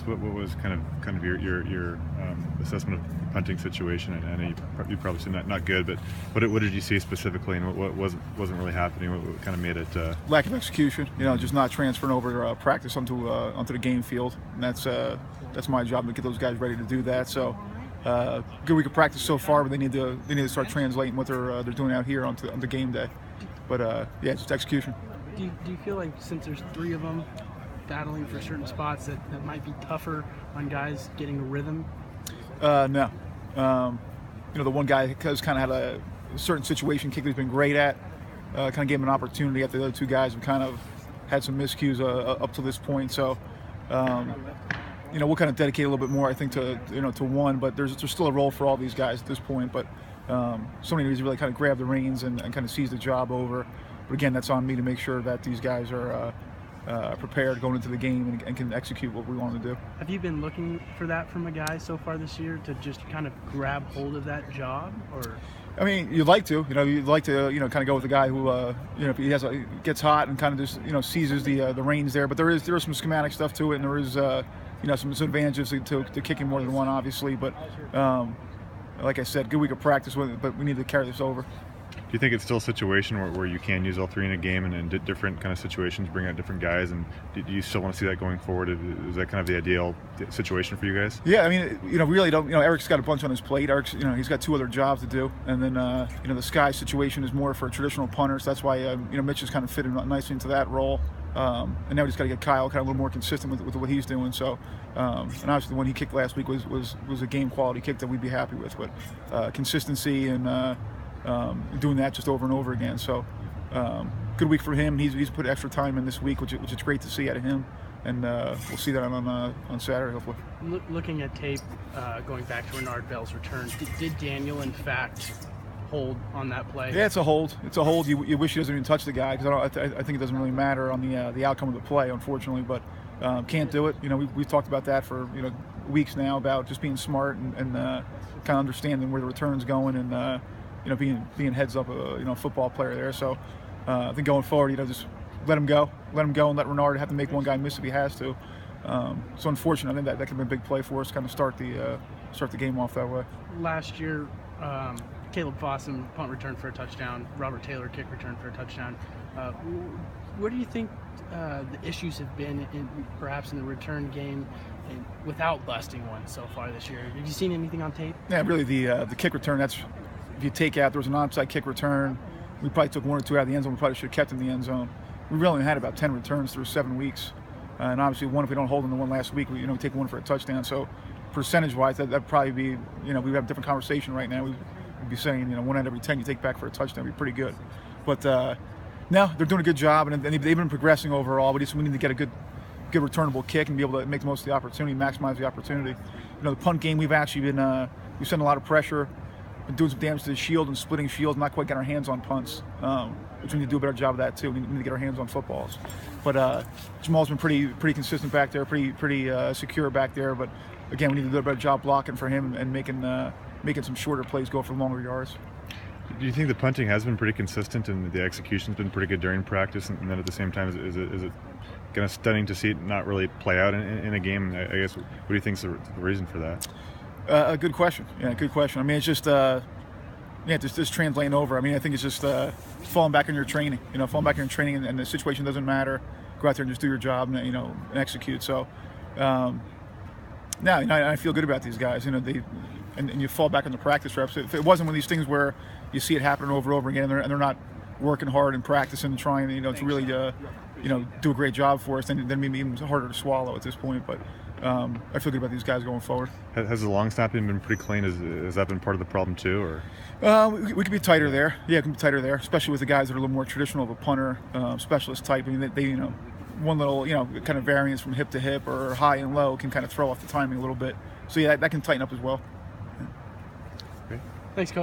What was kind of your assessment of the punting situation? And I know you probably said not good, but what did you see specifically, and what wasn't really happening? What kind of made it? Lack of execution. Just not transferring over practice onto the game field, and that's my job to get those guys ready to do that. So. Good week of practice so far, but they need to start translating what they're doing out here onto game day. But yeah, just execution. Do you feel like since there's 3 of them battling for certain spots that might be tougher on guys getting a rhythm? No. The one guy has kind of had a certain situation kick that he's been great at. Kind of gave him an opportunity after the other 2 guys have kind of had some miscues up to this point. So. We'll kind of dedicate a little bit more, I think, to one, but there's still a role for all these guys at this point. But somebody needs to really kind of grab the reins and kind of seize the job over. But again, that's on me to make sure that these guys are prepared going into the game and can execute what we want to do. Have you been looking for that from a guy so far this year to just kind of grab hold of that job, or? I mean, you'd like to, kind of go with the guy who, if he gets hot and kind of just, seizes the reins there. But there is some schematic stuff to it, and there is, some advantages to kicking more than one, obviously. But like I said, good week of practice with it, but we need to carry this over. Do you think it's still a situation where you can use all 3 in a game, and in different kind of situations bring out different guys? And do you still want to see that going forward? Is that kind of the ideal situation for you guys? Yeah, I mean, really don't. Eric's got a bunch on his plate. Eric's, he's got 2 other jobs to do, and then the Sky situation is more for a traditional punter. So that's why Mitch is kind of fitting nicely into that role. And now we just got to get Kyle kind of a little more consistent with what he's doing. So, and obviously the one he kicked last week was a game quality kick that we'd be happy with. But consistency and doing that just over and over again. So, good week for him. He's put extra time in this week, which is great to see out of him. And we'll see that on Saturday, hopefully. Looking at tape, going back to Renard Bell's return, did Daniel in fact hold on that play? Yeah, it's a hold. It's a hold. You wish he doesn't even touch the guy, because I think it doesn't really matter on the outcome of the play, unfortunately. But can't do it. We've talked about that for weeks now, about just being smart and kind of understanding where the return's going, and being heads up a football player there. So I think going forward, just let him go, and let Renard have to make one guy miss if he has to. So unfortunately, I think that could be a big play for us, kind of start the game off that way. Last year, Caleb Fossum punt return for a touchdown, Robert Taylor kick return for a touchdown. Where do you think the issues have been perhaps in the return game without busting one so far this year? Have you seen anything on tape? Yeah, really the kick return, that's, if you take out, there was an onside kick return. We probably took 1 or 2 out of the end zone. We probably should have kept in the end zone. We really only had about 10 returns through 7 weeks. And obviously one, if we don't hold in the one last week, we take 1 for a touchdown. So percentage-wise, that'd probably be, we'd have a different conversation right now. We'd be saying, 1 out of every 10 you take back for a touchdown would be pretty good. But no, they're doing a good job, and they've been progressing overall. We need to get a good returnable kick and be able to make the most of the opportunity, maximize the opportunity. The punt game, we've actually been we've sent a lot of pressure, been doing some damage to the shield and splitting shields, not quite getting our hands on punts, which we need to do a better job of that too. We need to get our hands on footballs. But Jamal's been pretty consistent back there, pretty secure back there. But again, we need to do a better job blocking for him and making some shorter plays go for longer yards. Do you think the punting has been pretty consistent and the execution's been pretty good during practice, and then at the same time, is it kind of stunning to see it not really play out in a game? I guess, what do you think is the reason for that? A good question. Yeah, good question. I mean, it's just just translating over. I mean, I think it's just falling back on your training. Falling back on your training, and the situation doesn't matter. Go out there and just do your job, and and execute. So, I feel good about these guys. And you fall back on the practice reps. If it wasn't one of these things where you see it happening over and over again, and they're not working hard and practicing and trying, to really, do a great job for us, then maybe even harder to swallow at this point. But I feel good about these guys going forward. Has the long snapping been pretty clean? Has that been part of the problem too, or? We could be tighter there. Yeah, it can be tighter there, especially with the guys that are a little more traditional of a punter, specialist type. I mean, they one little, kind of variance from hip to hip or high and low can kind of throw off the timing a little bit. So yeah, that can tighten up as well. Thanks, Coach.